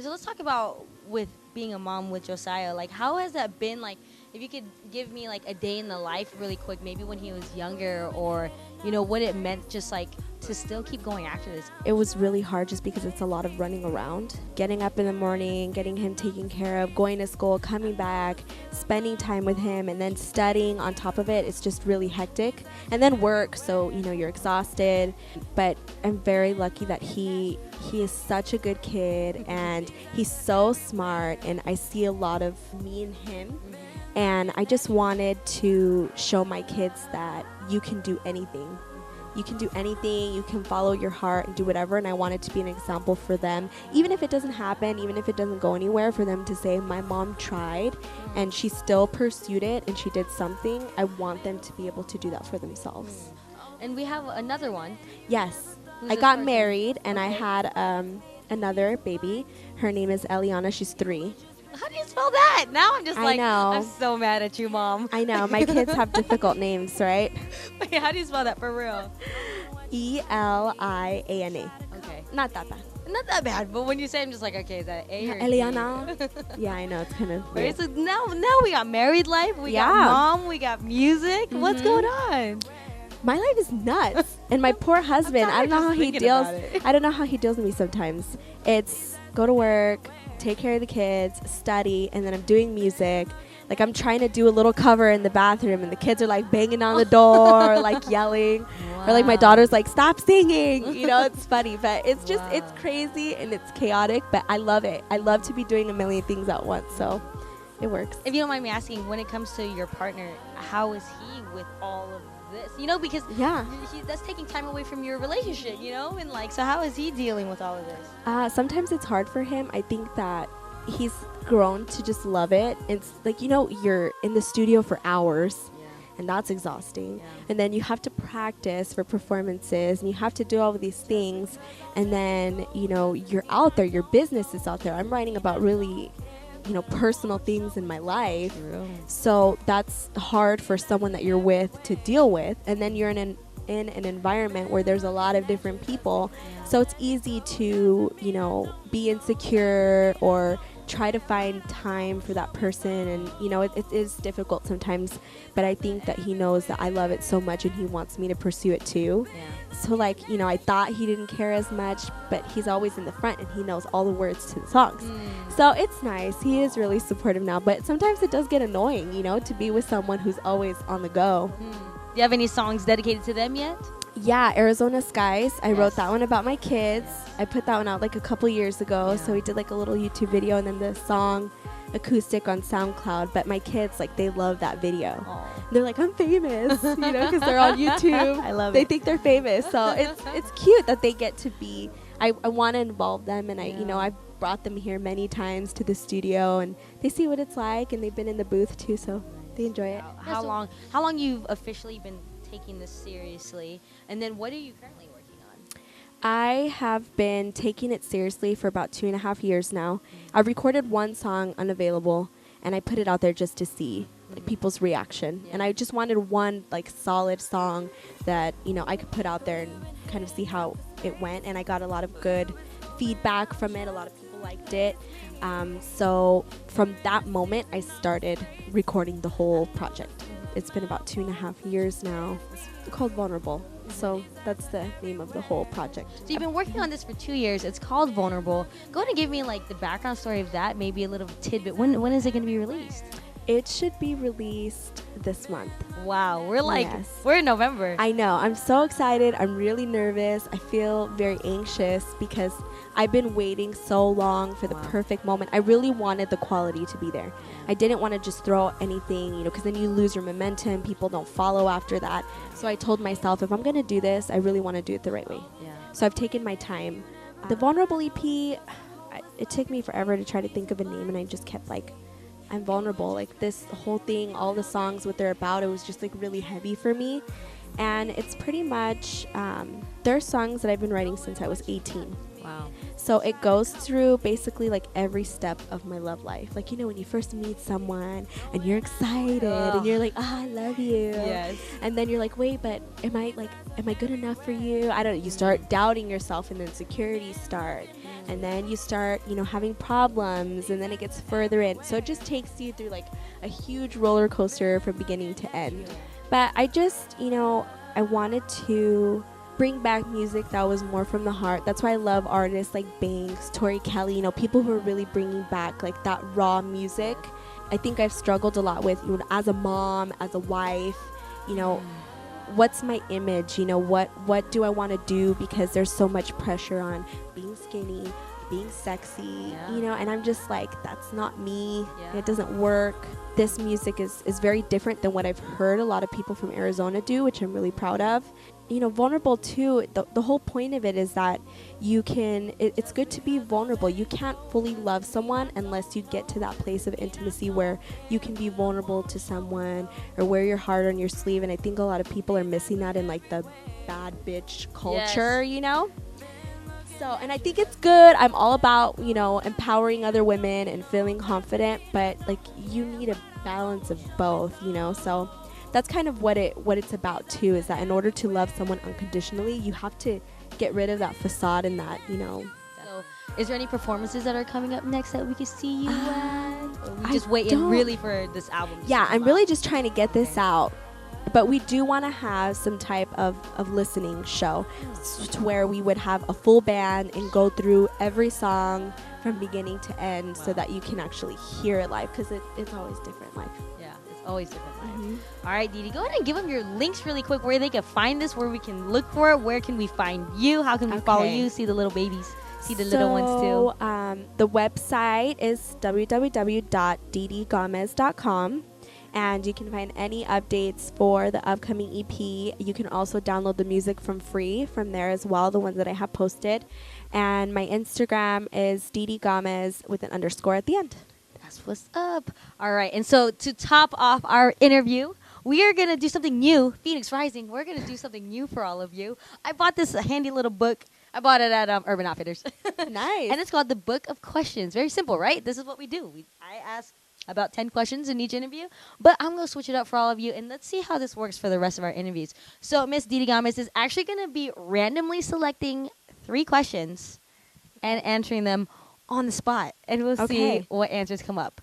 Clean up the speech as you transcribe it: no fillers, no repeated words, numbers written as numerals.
so let's talk about with being a mom with Josiah. Like, how has that been? Like, if you could give me like a day in the life really quick, maybe when he was younger, or what it meant, just like to still keep going after this. It was really hard just because it's a lot of running around, getting up in the morning, getting him taken care of, going to school, coming back, spending time with him, and then studying on top of it. It's just really hectic. And then work, so you're exhausted. But I'm very lucky that he is such a good kid, and he's so smart, and I see a lot of me in him. And I just wanted to show my kids that you can do anything. You can do anything, you can follow your heart and do whatever, and I wanted to be an example for them. Even if it doesn't happen, even if it doesn't go anywhere, for them to say, my mom tried and she still pursued it and she did something. I want them to be able to do that for themselves. And we have another one. Yes. Who's I this got person? married and I Okay. had another baby. Her name is Eliana. She's 3. How do you spell that? Now I'm just I like, know. I'm so mad at you, Mom. I know. My kids have difficult names, right? Wait, how do you spell that for real? Eliana. Okay. Not that bad. Not that bad, but when you say, I'm just like, okay, is that A or E? Eliana. Yeah, I know. It's kind of Okay, weird. so now we got married life, we got Yeah. mom, we got music. What's going on? My life is nuts. And my poor husband, I don't know just how he thinking deals. about it. I don't know how he deals with me sometimes. It's go to work, take care of the kids, study, and then I'm doing music. Like, I'm trying to do a little cover in the bathroom, and the kids are like banging on the door, like yelling. Or like my daughter's like, stop singing. It's funny, but it's just, it's crazy and it's chaotic, but I love it. I love to be doing a million things at once, so it works. If you don't mind me asking, when it comes to your partner, how is he with all of this? Because Yeah. that's taking time away from your relationship, and like, so how is he dealing with all of this? Sometimes it's hard for him. I think that he's grown to just love it. It's like, you're in the studio for hours. And that's exhausting. Yeah. And then you have to practice for performances, and you have to do all of these things. And then, you're out there, your business is out there. I'm writing about really, personal things in my life. So that's hard for someone that you're with to deal with. And then you're in an environment where there's a lot of different people. So it's easy to, be insecure or try to find time for that person. And, it is difficult sometimes. But I think that he knows that I love it so much and he wants me to pursue it too. Yeah. So, like, I thought he didn't care as much, but he's always in the front and he knows all the words to the songs. So it's nice. He is really supportive now. But sometimes it does get annoying, to be with someone who's always on the go. Do you have any songs dedicated to them yet? Yeah, Arizona Skies. I wrote that one about my kids. I put that one out like a couple years ago. So we did like a little YouTube video and then the song acoustic on SoundCloud. But my kids, like, they love that video. They're like, I'm famous, because they're on YouTube. I love They it. think they're famous. So it's cute that they get to be, I want to involve them. And I brought them here many times to the studio and they see what it's like, and they've been in the booth too. So they enjoy it. How long you've officially been taking this seriously, and then what are you currently working on? I have been taking it seriously for about 2.5 years now. I recorded one song, Unavailable, and I put it out there just to see like people's reaction. And I just wanted one like solid song that, I could put out there and kind of see how it went. And I got a lot of good feedback from it. A lot of people liked it. So from that moment, I started recording the whole project. It's been about 2.5 years now. It's called Vulnerable. So that's the name of the whole project. So you've been working on this for 2 years. It's called Vulnerable. Go ahead and give me like the background story of that, maybe a little tidbit. When is it going to be released? It should be released this month. Wow, we're like, Yes. we're in November. I know. I'm so excited. I'm really nervous. I feel very anxious because I've been waiting so long for the perfect moment. I really wanted the quality to be there. I didn't want to just throw anything, because then you lose your momentum. People don't follow after that. So I told myself, if I'm going to do this, I really want to do it the right way. Yeah. So I've taken my time. The Vulnerable EP, it took me forever to try to think of a name, and I just kept like, I'm vulnerable. Like this whole thing, all the songs, what they're about, it was just like really heavy for me. And it's pretty much, there are songs that I've been writing since I was 18. Wow. So it goes through basically like every step of my love life. Like, when you first meet someone and you're excited and you're like, I love you. Yes. And then you're like, wait, but am I good enough for you? You start doubting yourself, and then insecurities start. and then you start, having problems, and then it gets further in. So it just takes you through like a huge roller coaster from beginning to end. But I just, I wanted to bring back music that was more from the heart. That's why I love artists like Banks, Tori Kelly, people who are really bringing back like that raw music. I think I've struggled a lot with, as a mom, as a wife, what's my image? What do I want to do? Because there's so much pressure on being skinny, being sexy, and I'm just like, that's not me. It doesn't work. This music is very different than what I've heard a lot of people from Arizona do, which I'm really proud of. Vulnerable too, the whole point of it is that it's good to be vulnerable. You can't fully love someone unless you get to that place of intimacy where you can be vulnerable to someone or wear your heart on your sleeve. And I think a lot of people are missing that in like the bad bitch culture, So, and I think it's good. I'm all about, empowering other women and feeling confident, but like you need a balance of both, so that's kind of what it's about too, is that in order to love someone unconditionally, you have to get rid of that facade and that, So, is there any performances that are coming up next that we can see you at? Or we just waiting really for this album? Yeah, I'm really just trying to get this out. But we do want to have some type of listening show to where we would have a full band and go through every song from beginning to end so that you can actually hear it live, because it's always different live. Yeah, it's always different live. All right, Dede, go ahead and give them your links really quick, where they can find this, where we can look for it, where can we find you, how can we follow you, see the little babies, see the little ones too. The website is www.dedegamez.com. And you can find any updates for the upcoming EP. You can also download the music from free from there as well, the ones that I have posted. And my Instagram is Dede Gamez with an _ at the end. That's what's up. All right. And so to top off our interview, we are going to do something new. Phoenix Rising. We're going to do something new for all of you. I bought this handy little book. I bought it at Urban Outfitters. Nice. And it's called The Book of Questions. Very simple, right? This is what we do. I ask about 10 questions in each interview, but I'm going to switch it up for all of you, and let's see how this works for the rest of our interviews. So Miss Dede Gamez is actually going to be randomly selecting 3 questions and answering them on the spot, and we'll see what answers come up.